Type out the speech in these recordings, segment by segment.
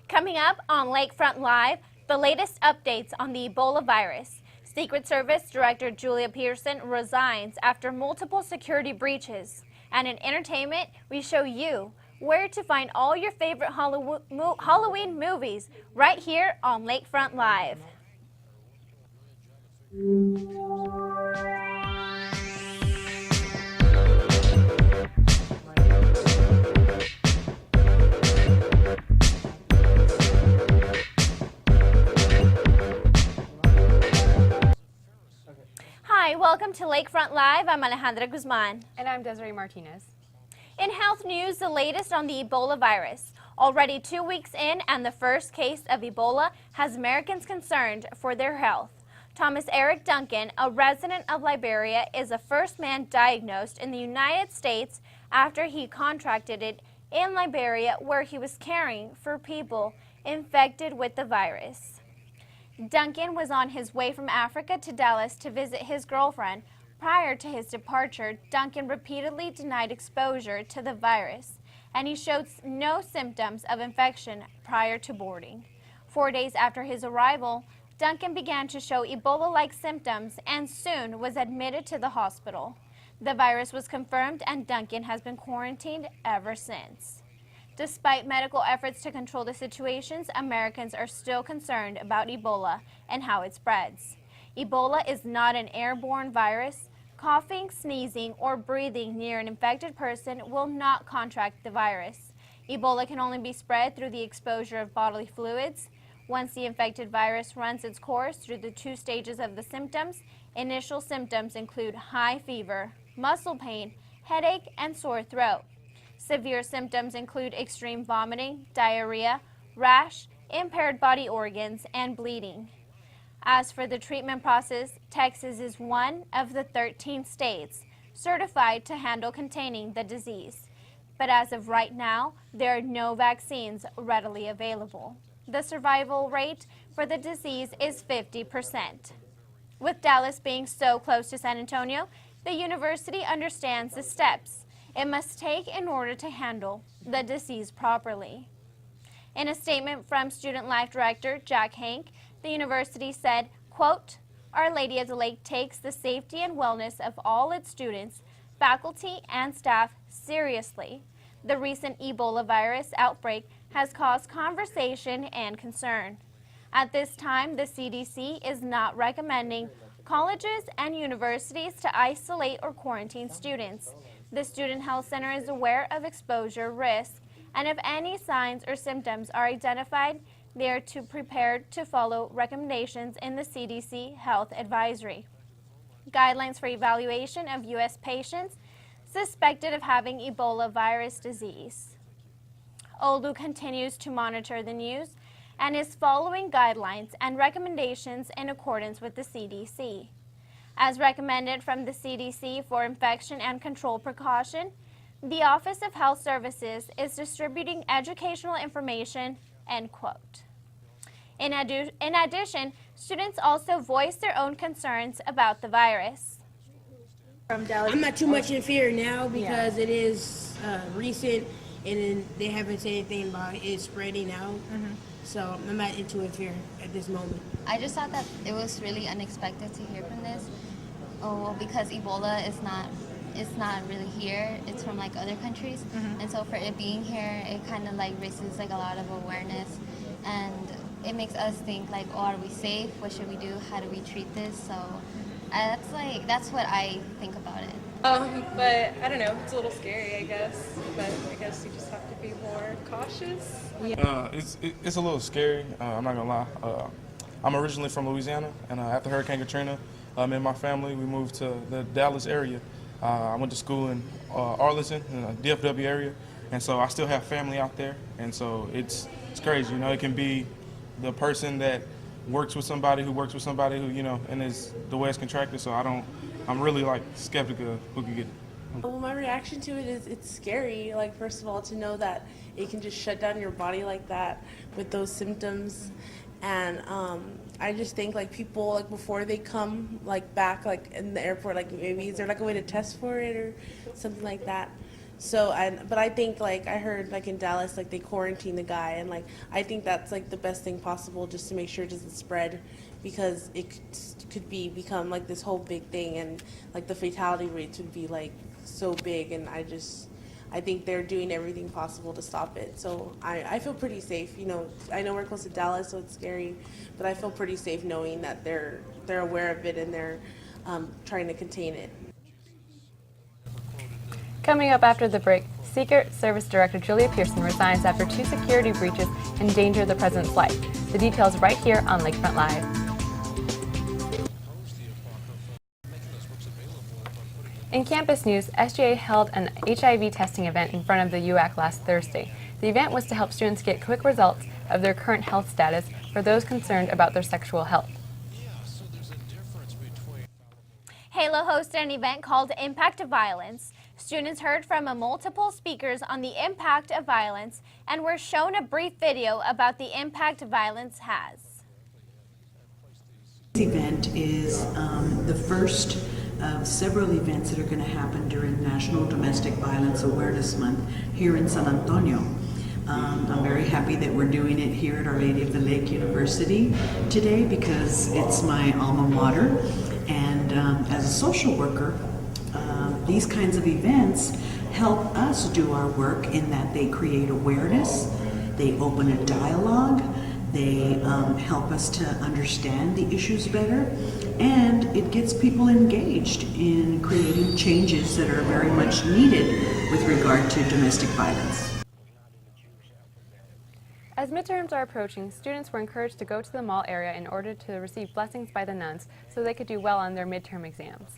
Coming up on Lakefront Live, the latest updates on the Ebola virus. Secret Service Director Julia Pearson resigns after multiple security breaches. And in entertainment, we show you where to find all your favorite Halloween movies right here on Lakefront Live. Hi, welcome to Lakefront Live. I'm Alejandra Guzman. And I'm Desiree Martinez. In health news, the latest on the Ebola virus. Already 2 weeks in, and the first case of Ebola has Americans concerned for their health. Thomas Eric Duncan, a resident of Liberia, is the first man diagnosed in the United States after he contracted it in Liberia, where he was caring for people infected with the virus. Duncan was on his way from Africa to Dallas to visit his girlfriend. Prior to his departure, Duncan repeatedly denied exposure to the virus, and he showed no symptoms of infection prior to boarding. 4 days after his arrival, Duncan began to show Ebola-like symptoms and soon was admitted to the hospital. The virus was confirmed, and Duncan has been quarantined ever since. Despite medical efforts to control the situations, Americans are still concerned about Ebola and how it spreads. Ebola is not an airborne virus. Coughing, sneezing, or breathing near an infected person will not contract the virus. Ebola can only be spread through the exposure of bodily fluids. Once the infected virus runs its course through the 2 stages of the symptoms, initial symptoms include high fever, muscle pain, headache, and sore throat. Severe symptoms include extreme vomiting, diarrhea, rash, impaired body organs, and bleeding. As for the treatment process, Texas is one of the 13 states certified to handle containing the disease. But as of right now, there are no vaccines readily available. The survival rate for the disease is 50%. With Dallas being so close to San Antonio, the university understands the steps it must take in order to handle the disease properly. In a statement from Student Life Director Jack Hank, the university said, quote, "Our Lady of the Lake takes the safety and wellness of all its students, faculty, and staff seriously. The recent Ebola virus outbreak has caused conversation and concern. At this time, the CDC is not recommending colleges and universities to isolate or quarantine students. The Student Health Center is aware of exposure risk, and if any signs or symptoms are identified, they are prepared to follow recommendations in the CDC Health Advisory. Guidelines for evaluation of U.S. patients suspected of having Ebola virus disease. OLLU continues to monitor the news and is following guidelines and recommendations in accordance with the CDC. As recommended from the CDC for infection and control precaution, the Office of Health Services is distributing educational information, end quote. In addition, students also voiced their own concerns about the virus. From Dallas. I'm not too much in fear now because it is recent and they haven't said anything about it spreading out. So I'm not into it fear at this moment. I just thought that it was really unexpected to hear from this. Because Ebola is not really here. It's from like other countries, and so for it being here, it kind of like raises like a lot of awareness, and it makes us think like, oh, are we safe? What should we do? How do we treat this? So that's what I think about it. But I don't know, it's a little scary, I guess. But I guess you just have to be more cautious. It's a little scary. I'm not gonna lie. I'm originally from Louisiana, and after Hurricane Katrina, me and my family, we moved to the Dallas area. I went to school in Arlington, in the DFW area, and so I still have family out there, and so it's crazy. You know, it can be the person that works with somebody who works with somebody who, you know, and is the way it's contracted. So I'm really like skeptical of who can get it. Well, my reaction to it is it's scary. Like, first of all, to know that it can just shut down your body like that with those symptoms. And I just think like people, like before they come like back like in the airport, like maybe is there like a way to test for it or something like that? So, but I think, like, I heard, like, in Dallas, like, they quarantine the guy, and, like, I think that's, like, the best thing possible just to make sure it doesn't spread, because it could become, like, this whole big thing, and, like, the fatality rates would be, like, so big, and I think they're doing everything possible to stop it. So I feel pretty safe. You know, I know we're close to Dallas, so it's scary, but I feel pretty safe knowing that they're aware of it and they're trying to contain it. Coming up after the break, Secret Service Director Julia Pearson resigns after 2 security breaches endanger the president's life. The details right here on Lakefront Live. In campus news, SGA held an HIV testing event in front of the UAC last Thursday. The event was to help students get quick results of their current health status for those concerned about their sexual health. Halo hosted an event called Impact of Violence. Students heard from multiple speakers on the impact of violence and were shown a brief video about the impact violence has. This event is the first of several events that are going to happen during National Domestic Violence Awareness Month here in San Antonio. I'm very happy that we're doing it here at Our Lady of the Lake University today because it's my alma mater, and as a social worker, these kinds of events help us do our work in that they create awareness, they open a dialogue, they help us to understand the issues better, and it gets people engaged in creating changes that are very much needed with regard to domestic violence. As midterms are approaching, students were encouraged to go to the mall area in order to receive blessings by the nuns so they could do well on their midterm exams.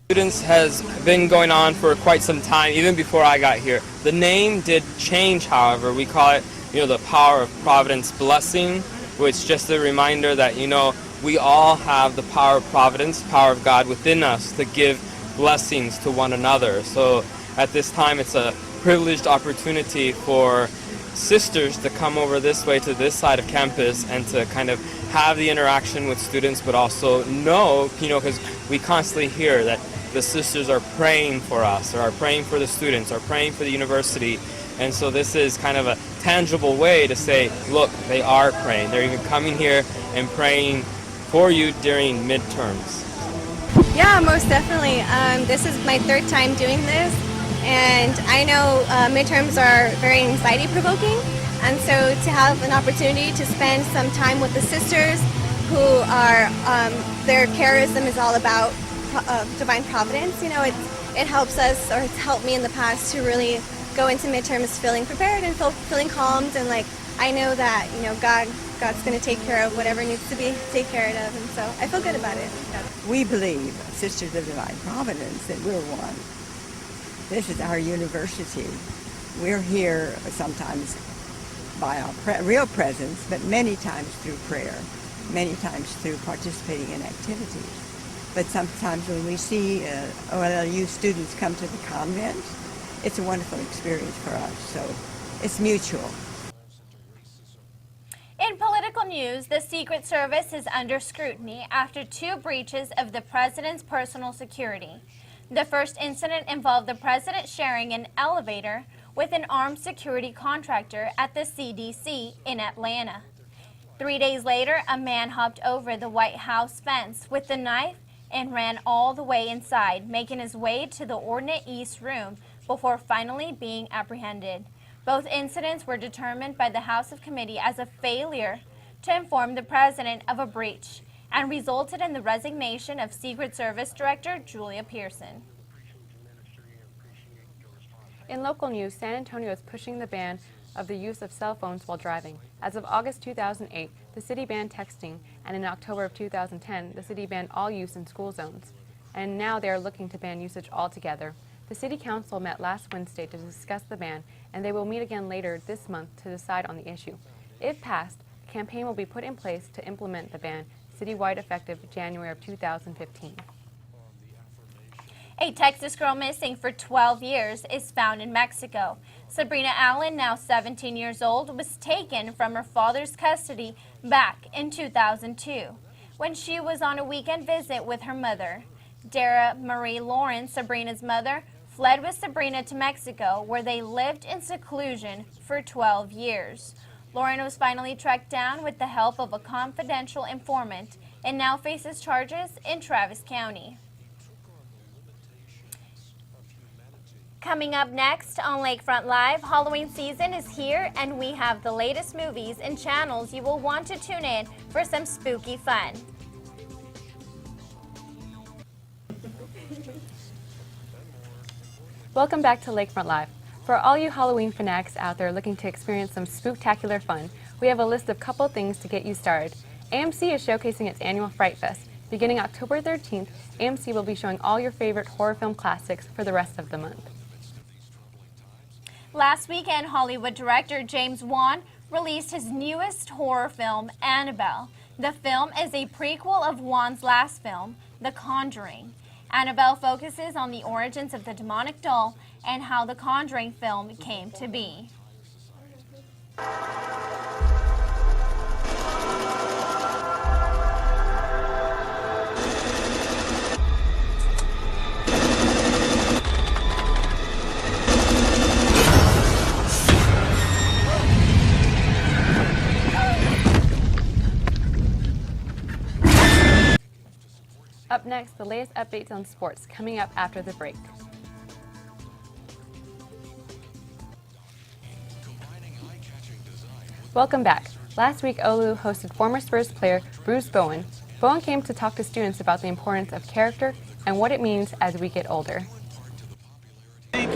Students has been going on for quite some time, even before I got here. The name did change, however. We call it, the Power of Providence Blessing, which is just a reminder that, we all have the power of Providence, power of God within us to give blessings to one another. So at this time, it's a privileged opportunity for sisters to come over this way to this side of campus and to kind of have the interaction with students, but also know, because we constantly hear that the sisters are praying for us, or are praying for the students, or praying for the university. And so this is kind of a tangible way to say, look, they are praying. They're even coming here and praying for you during midterms. Yeah, most definitely. This is my 3rd time doing this, and I know midterms are very anxiety-provoking, and so to have an opportunity to spend some time with the sisters who are, their charism is all about divine providence, it helps us, or it's helped me in the past to really go into midterms feeling prepared and feeling calmed, and I know that God's going to take care of whatever needs to be taken care of, and so I feel good about it. We believe, Sisters of Divine Providence, that we're one. This is our university. We're here sometimes by our real presence, but many times through prayer, many times through participating in activities. But sometimes when we see OLLU students come to the convent, it's a wonderful experience for us, so it's mutual. In political news, the Secret Service is under scrutiny after 2 breaches of the president's personal security. The first incident involved the president sharing an elevator with an armed security contractor at the CDC in Atlanta. 3 days later, a man hopped over the White House fence with a knife and ran all the way inside, making his way to the Ordnance East room before finally being apprehended. Both incidents were determined by the House of Committee as a failure to inform the president of a breach and resulted in the resignation of Secret Service Director Julia Pearson. In local news, San Antonio is pushing the ban of the use of cell phones while driving. As of August 2008, the city banned texting, and in October of 2010, the city banned all use in school zones. And now they are looking to ban usage altogether. The City Council met last Wednesday to discuss the ban, and they will meet again later this month to decide on the issue. If passed, a campaign will be put in place to implement the ban citywide effective January of 2015. A Texas girl missing for 12 years is found in Mexico. Sabrina Allen, now 17 years old, was taken from her father's custody back in 2002 when she was on a weekend visit with her mother. Dara Marie Lawrence, Sabrina's mother, fled with Sabrina to Mexico, where they lived in seclusion for 12 years. Lauren was finally tracked down with the help of a confidential informant and now faces charges in Travis County. Coming up next on Lakefront Live, Halloween season is here and we have the latest movies and channels you will want to tune in for some spooky fun. Welcome back to Lakefront Live. For all you Halloween fanatics out there looking to experience some spooktacular fun, we have a list of couple things to get you started. AMC is showcasing its annual Fright Fest. Beginning October 13th, AMC will be showing all your favorite horror film classics for the rest of the month. Last weekend, Hollywood director James Wan released his newest horror film, Annabelle. The film is a prequel of Wan's last film, The Conjuring. Annabelle focuses on the origins of the demonic doll and how the Conjuring film came to be. Up next, the latest updates on sports coming up after the break. Welcome back. Last week, OLLU hosted former Spurs player Bruce Bowen. Bowen came to talk to students about the importance of character and what it means as we get older. I think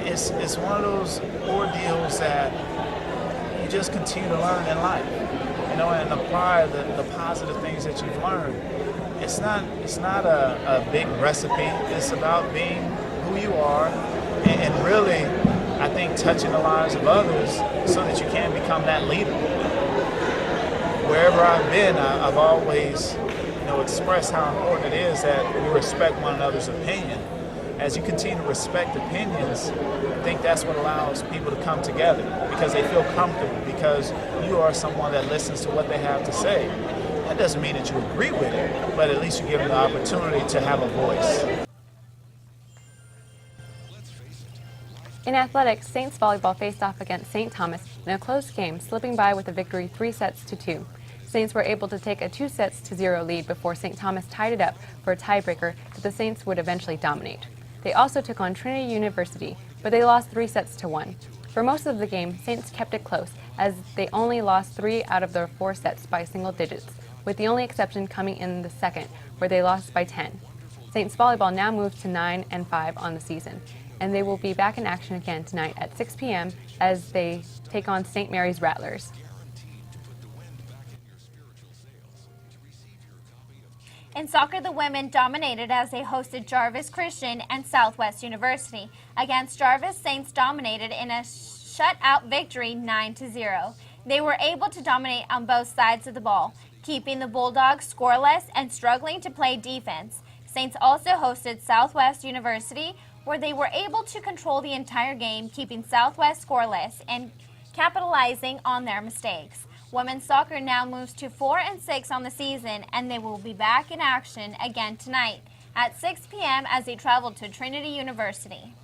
it's one of those ordeals that you just continue to learn in life, you know, and apply the positive things that you've learned. It's not a big recipe. It's about being who you are and really, I think, touching the lives of others so that you can become that leader. Wherever I've been, I've always, expressed how important it is that we respect one another's opinion. As you continue to respect opinions, I think that's what allows people to come together because they feel comfortable, because you are someone that listens to what they have to say. That doesn't mean that you agree with it, but at least you give them the opportunity to have a voice. In athletics, Saints volleyball faced off against St. Thomas in a close game, slipping by with a victory 3-2. Saints were able to take a 2-0 lead before St. Thomas tied it up for a tiebreaker that the Saints would eventually dominate. They also took on Trinity University, but they lost 3-1. For most of the game, Saints kept it close, as they only lost 3 out of their 4 sets by single digits, with the only exception coming in the second, where they lost by 10. Saints volleyball now moves to 9-5 on the season, and they will be back in action again tonight at 6 p.m. as they take on St. Mary's Rattlers. In soccer, the women dominated as they hosted Jarvis Christian and Southwest University. Against Jarvis, Saints dominated in a shutout victory 9-0. They were able to dominate on both sides of the ball, keeping the Bulldogs scoreless and struggling to play defense. Saints also hosted Southwest University, where they were able to control the entire game, keeping Southwest scoreless and capitalizing on their mistakes. Women's soccer now moves to 4-6 on the season, and they will be back in action again tonight at 6 p.m. as they travel to Trinity University.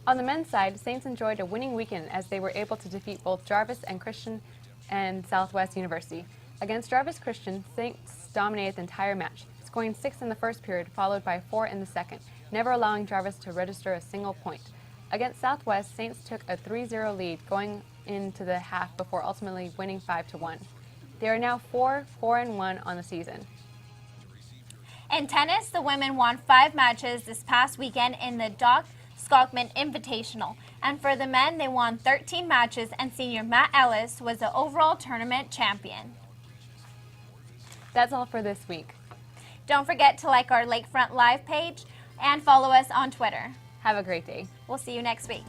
On the men's side, Saints enjoyed a winning weekend as they were able to defeat both Jarvis and Christian and Southwest University. Against Jarvis Christian, Saints dominated the entire match, scoring 6 in the first period, followed by 4 in the second, never allowing Jarvis to register a single point. Against Southwest, Saints took a 3-0 lead going into the half before ultimately winning 5-1. They are now 4-1 on the season. In tennis, the women won 5 matches this past weekend in the Doc Skokman Invitational. And for the men, they won 13 matches, and senior Matt Ellis was the overall tournament champion. That's all for this week. Don't forget to like our Lakefront Live page and follow us on Twitter. Have a great day. We'll see you next week.